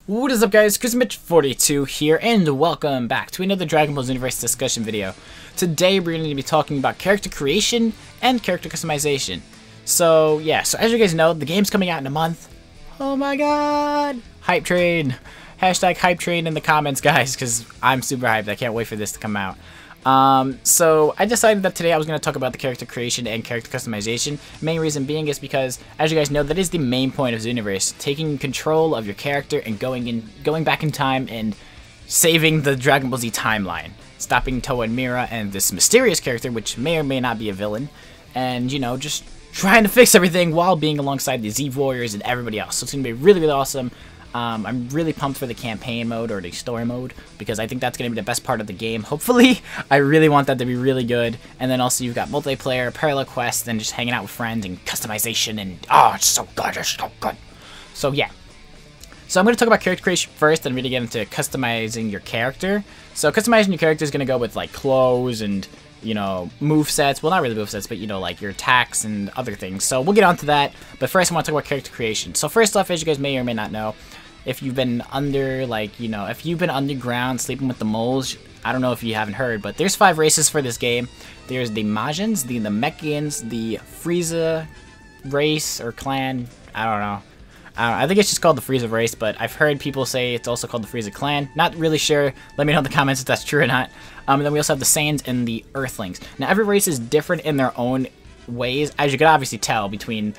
What is up, guys? ChrisMitch42 here, and welcome back to another Dragon Ball Xenoverse discussion video. Today we're going to be talking about character creation and character customization. So yeah, as you guys know, the game's coming out in a month. Oh my god! Hype train! Hashtag hype train in the comments, guys, because I'm super hyped. I can't wait for this to come out. So I decided that today I was going to talk about the character creation and character customization. Main reason being is because, as you guys know, that is the main point of Xenoverse, taking control of your character and going back in time and saving the Dragon Ball Z timeline, stopping Towa and Mira and this mysterious character, which may or may not be a villain, and, you know, just trying to fix everything while being alongside the Z Warriors and everybody else. So it's going to be really, really awesome. I'm really pumped for the campaign mode, or the story mode, because I think that's going to be the best part of the game. Hopefully, I really want that to be really good. And then also you've got multiplayer, parallel quests, and just hanging out with friends, and customization, and oh, it's so good, it's so good. So yeah. So I'm going to talk about character creation first, and really get into customizing your character. So customizing your character is going to go with like clothes and, you know, movesets. Well, not really movesets, but, you know, like your attacks and other things. So we'll get on to that. But first I want to talk about character creation. So first off, as you guys may or may not know, if you've been under, like, you know, if you've been underground sleeping with the moles, I don't know if you haven't heard, but there's 5 races for this game. There's the Majins, the Namekians, the Frieza race or clan. I don't know. I think it's just called the Frieza race, but I've heard people say it's also called the Frieza clan. Not really sure. Let me know in the comments if that's true or not. And then we also have the Saiyans and the Earthlings. Now, every race is different in their own ways, as you can obviously tell between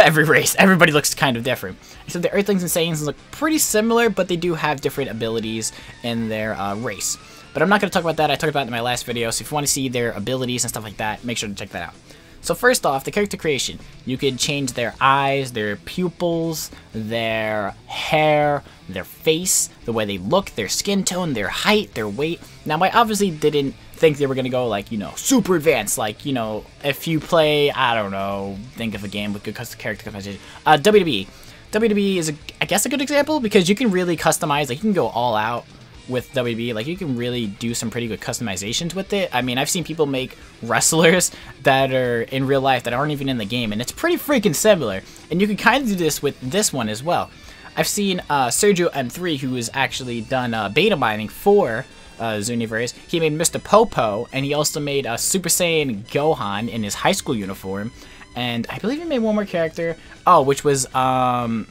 every race. Everybody looks kind of different. So the Earthlings and Saiyans look pretty similar, but they do have different abilities in their race. But I'm not going to talk about that. I talked about it in my last video, so if you want to see their abilities and stuff like that, make sure to check that out. So first off, the character creation. You could change their eyes, their pupils, their hair, their face, the way they look, their skin tone, their height, their weight. Now, I obviously didn't think they were going to go, like, you know, super advanced. Like, you know, if you play, I don't know, think of a game with good character customization. WWE. WWE is, I guess, a good example, because you can really customize. Like, you can go all out with WWE. Like, you can really do some pretty good customizations with it. I mean, I've seen people make wrestlers that are in real life that aren't even in the game, and it's pretty freaking similar. And you can kind of do this with this one as well. I've seen Sergio M3, who has actually done beta mining for Xenoverse. He made Mr. Popo, and he also made Super Saiyan Gohan in his high school uniform. And I believe he made one more character. Oh, which was, oh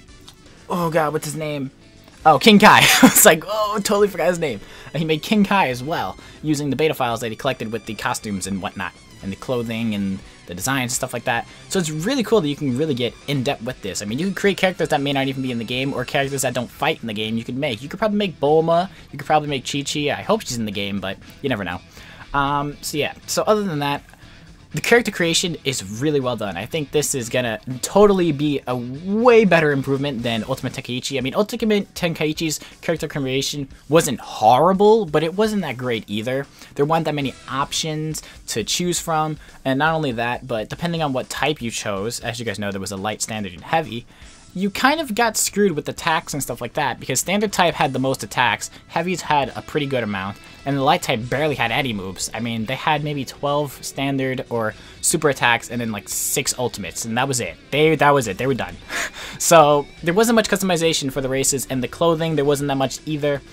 god, what's his name? Oh, King Kai. I was like, oh, totally forgot his name. He made King Kai as well, using the beta files that he collected with the costumes and whatnot, and the clothing and the designs and stuff like that. So it's really cool that you can really get in-depth with this. I mean, you can create characters that may not even be in the game, or characters that don't fight in the game you could make. You could probably make Bulma, you could probably make Chi-Chi. I hope she's in the game, but you never know. So yeah, so other than that, the character creation is really well done. I think this is gonna totally be a way better improvement than Ultimate Tenkaichi. I mean, Ultimate Tenkaichi's character creation wasn't horrible, but it wasn't that great either. There weren't that many options to choose from, and not only that, but depending on what type you chose, as you guys know, there was a light, standard, and heavy, you kind of got screwed with attacks and stuff like that, because standard type had the most attacks, heavies had a pretty good amount, and the light type barely had any moves. I mean, they had maybe 12 standard or super attacks, and then like 6 ultimates, and that was it. That was it. They were done. So there wasn't much customization for the races, and the clothing, there wasn't that much either.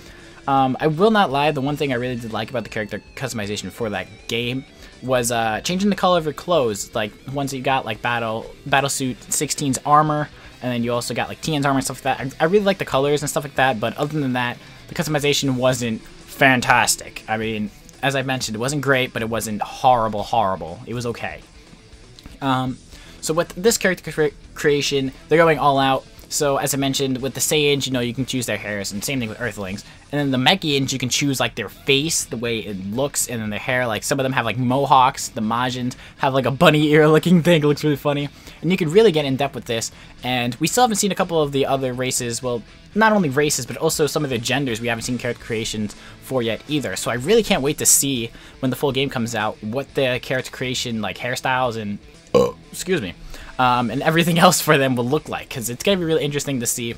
I will not lie, the one thing I really did like about the character customization for that game was changing the color of your clothes. Like, once you got like Battlesuit 16's armor, and then you also got like Tien's armor and stuff like that. I really like the colors and stuff like that, but other than that, the customization wasn't fantastic. I mean, as I mentioned, it wasn't great, but it wasn't horrible. It was okay. So with this character creation, they're going all out. So as I mentioned, with the Saiyans, you know, you can choose their hairs, and same thing with Earthlings. And then the Namekians, you can choose like their face, the way it looks, and then their hair. Like, some of them have like mohawks. The Majins have like a bunny ear looking thing. It looks really funny. And you can really get in depth with this. And we still haven't seen a couple of the other races. Well, not only races, but also some of the genders we haven't seen character creations for yet either. So I really can't wait to see, when the full game comes out, what the character creation, like hairstyles and excuse me, and everything else for them will look like, because it's going to be really interesting to see.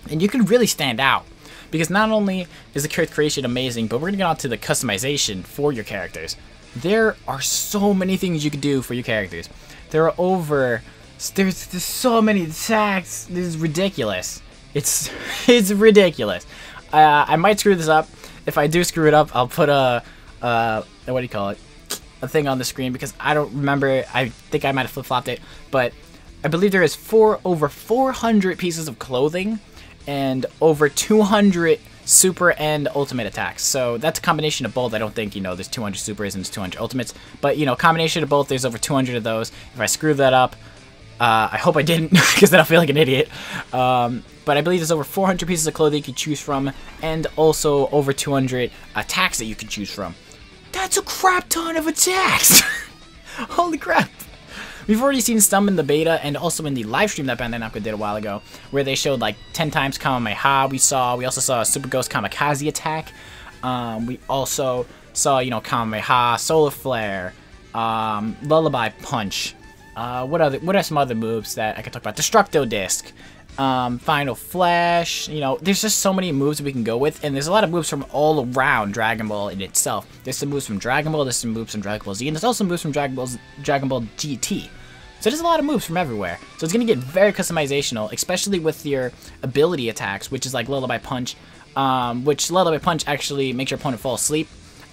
And you can really stand out, because not only is the character creation amazing, but we're going to get on to the customization for your characters. There are so many things you can do for your characters. There's so many attacks. This is ridiculous. It's it's ridiculous. I might screw this up. If I do screw it up, I'll put a what do you call it? A thing on the screen, because I don't remember. I think I might have flip-flopped it, but I believe there is over 400 pieces of clothing and over 200 super and ultimate attacks. So that's a combination of both. I don't think, you know, there's 200 supers and there's 200 ultimates, but, you know, combination of both, there's over 200 of those. If I screw that up, I hope I didn't, because then I'll feel like an idiot. But I believe there's over 400 pieces of clothing you can choose from, and also over 200 attacks that you can choose from. That's a crap ton of attacks! Holy crap! We've already seen some in the beta and also in the live stream that Bandai Namco did a while ago, where they showed like 10 times Kamehameha. We also saw a Super Ghost Kamikaze attack. We also saw, you know, Kamehameha, Solar Flare, Lullaby Punch. What are some other moves that I can talk about? Destructo Disc, Final Flash. You know, there's just so many moves that we can go with, and there's a lot of moves from all around Dragon Ball in itself. There's some moves from Dragon Ball, there's some moves from Dragon Ball Z, and there's also moves from Dragon Ball GT. So there's a lot of moves from everywhere. So it's gonna get very customizational, especially with your ability attacks, which is like Lullaby Punch, which Lullaby Punch actually makes your opponent fall asleep.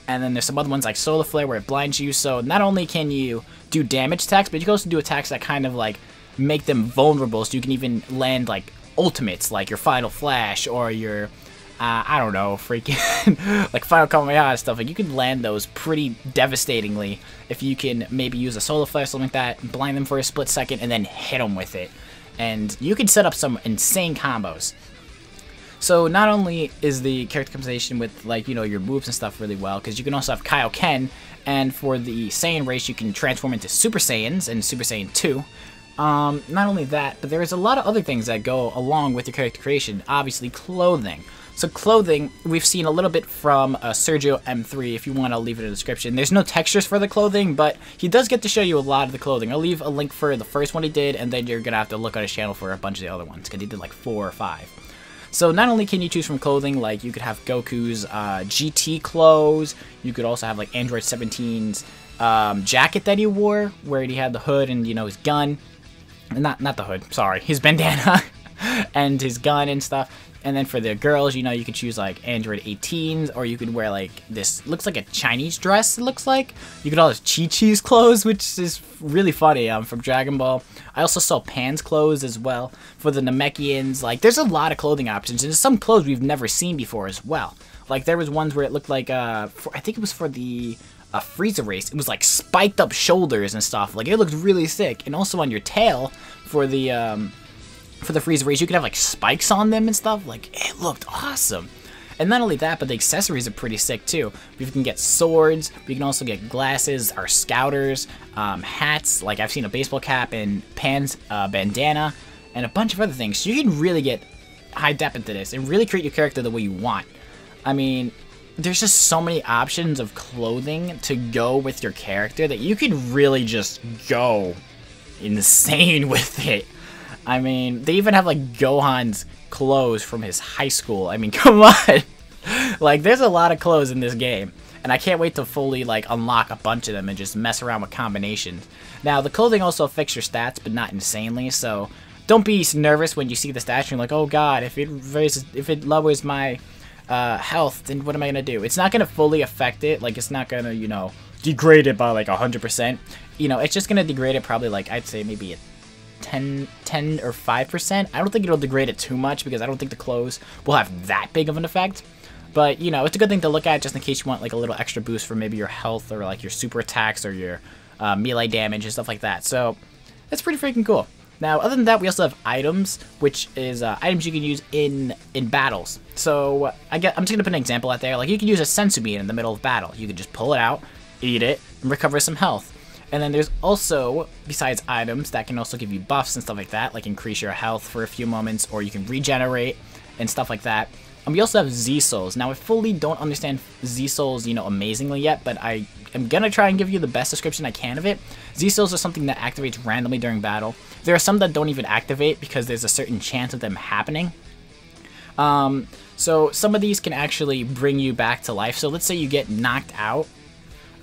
And then there's some other ones like Solar Flare where it blinds you. So not only can you do damage attacks, but you can also do attacks that kind of like make them vulnerable. So you can even land like ultimates, like your Final Flash or your, I don't know, freaking like Final Kamehameha and stuff. Like you can land those pretty devastatingly if you can maybe use a Solar Flare, something like that, blind them for a split second, and then hit them with it. And you can set up some insane combos. So not only is the character customization with, like, you know, your moves and stuff really well, because you can also have Kaioken, and for the Saiyan race you can transform into Super Saiyans and Super Saiyan 2. Not only that, but there's a lot of other things that go along with your character creation. Obviously, clothing. So clothing, we've seen a little bit from Sergio M3, if you want, I'll leave it in the description. There's no textures for the clothing, but he does get to show you a lot of the clothing. I'll leave a link for the first one he did, and then you're going to have to look on his channel for a bunch of the other ones, because he did like 4 or 5. So not only can you choose from clothing, like you could have Goku's GT clothes, you could also have like Android 17's jacket that he wore, where he had the hood and, you know, his gun. Not the hood, sorry, his bandana and his gun and stuff. And then for the girls, you know, you could choose like Android 18s, or you could wear like this, looks like a Chinese dress, it looks like. You could all have Chi-Chi's clothes, which is really funny, from Dragon Ball. I also saw Pan's clothes as well for the Namekians. Like, there's a lot of clothing options, and there's some clothes we've never seen before as well. Like, there was ones where it looked like, I think it was for the Frieza race. It was like spiked up shoulders and stuff. Like, it looked really sick. And also on your tail for the Frieza race, you could have like spikes on them and stuff. Like, it looked awesome. And not only that, but the accessories are pretty sick too. We can get swords, we can also get glasses, our scouters, hats, like I've seen a baseball cap and Pan's bandana, and a bunch of other things. So you can really get high depth into this and really create your character the way you want. I mean, there's just so many options of clothing to go with your character that you can really just go insane with it. I mean, they even have like Gohan's clothes from his high school. I mean, come on. Like, there's a lot of clothes in this game, and I can't wait to fully like unlock a bunch of them and just mess around with combinations. Now, the clothing also affects your stats, but not insanely, so don't be nervous when you see the stats and you're like, oh god, if it lowers my health, then what am I gonna do? It's not gonna fully affect it. Like, it's not gonna, you know, degrade it by like 100%. You know, it's just gonna degrade it probably like, I'd say maybe 10 or 5%. I don't think it'll degrade it too much, because I don't think the clothes will have that big of an effect. But, you know, it's a good thing to look at just in case you want like a little extra boost for maybe your health, or like your super attacks, or your melee damage and stuff like that. So that's pretty freaking cool. Now, other than that, we also have items, which is items you can use in battles. So I'm just gonna put an example out there. Like, you can use a sensu bean in the middle of battle. You can just pull it out, eat it, and recover some health. And then there's also, besides items, that can also give you buffs and stuff like that, like increase your health for a few moments, or you can regenerate and stuff like that. And we also have Z-Souls. Now, I fully don't understand Z-Souls, you know, amazingly yet, but I am gonna try and give you the best description I can of it. Z-Souls are something that activates randomly during battle. There are some that don't even activate because there's a certain chance of them happening. So some of these can actually bring you back to life. So let's say you get knocked out.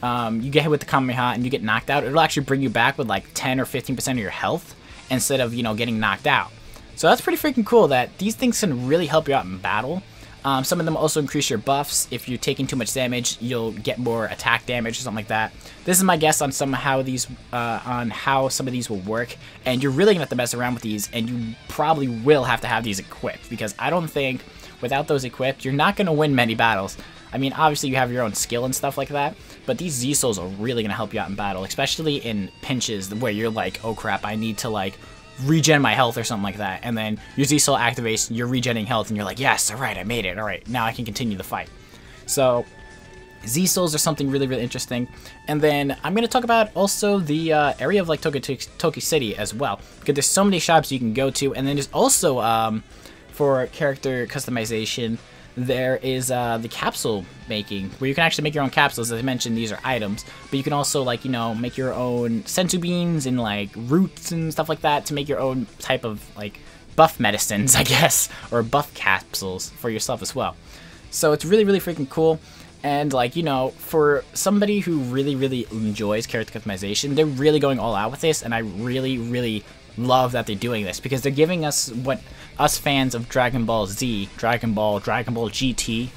You get hit with the Kamehameha and you get knocked out. It'll actually bring you back with like 10 or 15% of your health instead of, you know, getting knocked out. So that's pretty freaking cool that these things can really help you out in battle. Some of them also increase your buffs. If you're taking too much damage, you'll get more attack damage or something like that. This is my guess on how some of these will work, and you're really gonna have to mess around with these, and you probably will have to have these equipped, because I don't think without those equipped, you're not gonna win many battles. I mean, obviously you have your own skill and stuff like that, but these Z-Souls are really gonna help you out in battle, especially in pinches where you're like, oh crap, I need to like regen my health or something like that, and then your Z-Soul activates, you're regenerating health, and you're like, yes, alright, I made it, alright, now I can continue the fight. So, Z-Souls are something really, really interesting. And then I'm going to talk about also the area of like Tokyo City as well, because there's so many shops you can go to, and then there's also, for character customization, there is the capsule making, where you can actually make your own capsules. As I mentioned, these are items, but you can also, like, you know, make your own senzu beans and like roots and stuff like that to make your own type of like buff medicines, I guess, or buff capsules for yourself as well. So it's really, really freaking cool. And like, you know, for somebody who really, really enjoys character customization, they're really going all out with this, and I really, really love that they're doing this, because they're giving us what us fans of Dragon Ball Z, Dragon Ball GT,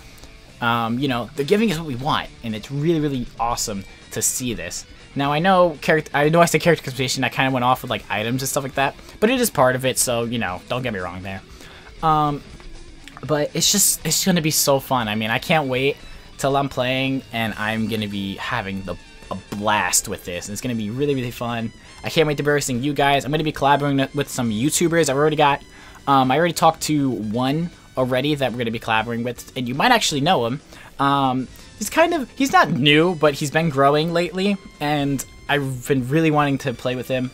you know, they're giving us what we want, and it's really, really awesome to see this. Now I know I said character customization, I kind of went off with like items and stuff like that, but it is part of it, so you know, don't get me wrong there. But it's gonna be so fun. I mean, I can't wait till I'm playing, and I'm gonna be having a blast with this. It's gonna be really, really fun. I can't wait to be racing you guys. I'm gonna be collaborating with some YouTubers. I already talked to one already that we're gonna be collaborating with, and you might actually know him. He's not new, but he's been growing lately, and I've been really wanting to play with him.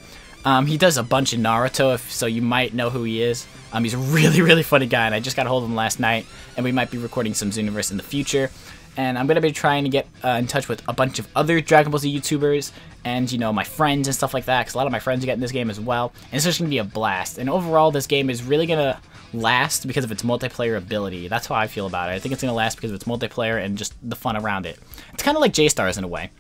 He does a bunch of Naruto, so you might know who he is. He's a really, really funny guy, and I just got a hold of him last night, and we might be recording some Xenoverse in the future. And I'm going to be trying to get in touch with a bunch of other Dragon Ball Z YouTubers, and, you know, my friends and stuff like that, because a lot of my friends are getting this game as well, and it's just going to be a blast. And overall, this game is really going to last because of its multiplayer ability. That's how I feel about it. I think it's going to last because of its multiplayer and just the fun around it. It's kind of like J-Stars in a way.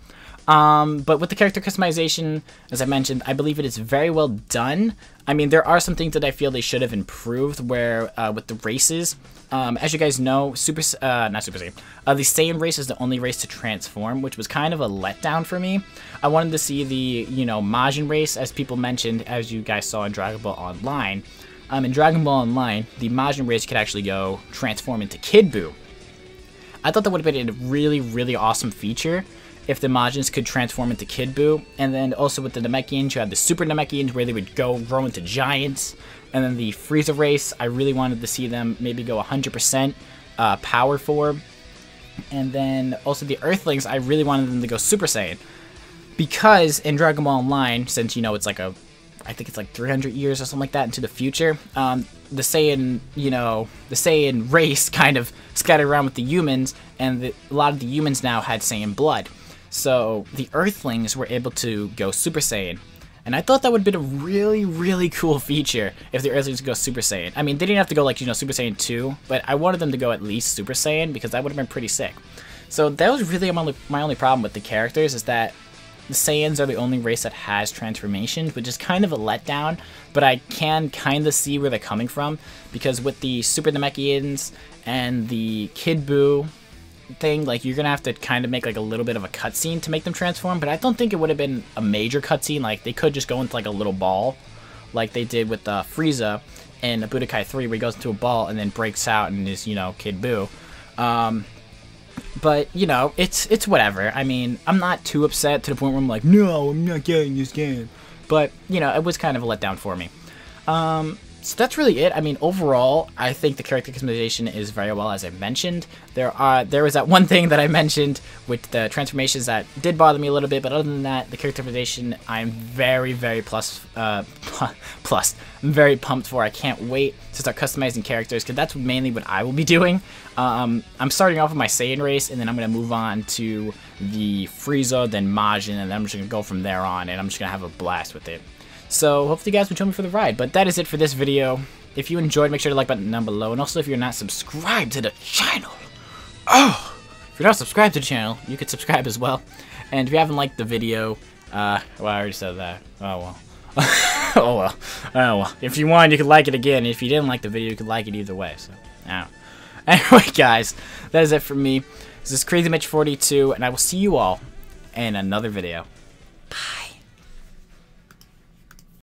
But with the character customization, as I mentioned, I believe it is very well done. I mean, there are some things that I feel they should have improved, where with the races, as you guys know, the Saiyan race is the only race to transform, which was kind of a letdown for me. I wanted to see the, you know, Majin race, as people mentioned, as you guys saw in Dragon Ball Online. In Dragon Ball Online, the Majin race could actually go transform into Kid Buu. I thought that would have been a really, really awesome feature if the Majins could transform into Kid Buu. And then also with the Namekians, you had the Super Namekians where they would grow into giants. And then the Frieza race, I really wanted to see them maybe go 100% power form. And then also the Earthlings, I really wanted them to go Super Saiyan. Because in Dragon Ball Online, since, you know, it's like I think it's like 300 years or something like that into the future, the Saiyan, you know, the Saiyan race kind of scattered around with the humans, and a lot of the humans now had Saiyan blood. So the Earthlings were able to go Super Saiyan. And I thought that would have been a really, really cool feature if the Earthlings could go Super Saiyan. I mean, they didn't have to go like, you know, Super Saiyan 2, but I wanted them to go at least Super Saiyan, because that would have been pretty sick. So that was really my only problem with the characters, is that the Saiyans are the only race that has transformations, which is kind of a letdown, but I can kind of see where they're coming from, because with the Super Namekians and the Kid Buu thing, like, you're gonna have to kind of make like a little bit of a cutscene to make them transform, but I don't think it would have been a major cutscene. Like, they could just go into like a little ball, like they did with Frieza in Budokai 3, where he goes into a ball and then breaks out and is, you know, Kid Buu. But, you know, it's whatever. I mean, I'm not too upset to the point where I'm like, no, I'm not getting this game. But, you know, it was kind of a letdown for me. So that's really it. I mean, overall, I think the character customization is very well, as I mentioned. There was that one thing that I mentioned with the transformations that did bother me a little bit, but other than that, the character customization, I'm very, very I'm very pumped for. I can't wait to start customizing characters, because that's mainly what I will be doing. I'm starting off with my Saiyan race, and then I'm going to move on to the Frieza, then Majin, and then I'm just going to go from there on, and I'm just going to have a blast with it. So hopefully you guys will join me for the ride. But that is it for this video. If you enjoyed, make sure to like button down below. And also, if you're not subscribed to the channel, if you're not subscribed to the channel, you could subscribe as well. And if you haven't liked the video, well, I already said that. Oh well. Oh well. Oh well. If you wanted, you could like it again. If you didn't like the video, you could like it either way. So, now. Anyway, guys, that is it for me. This is Crazy Mitch 42, and I will see you all in another video.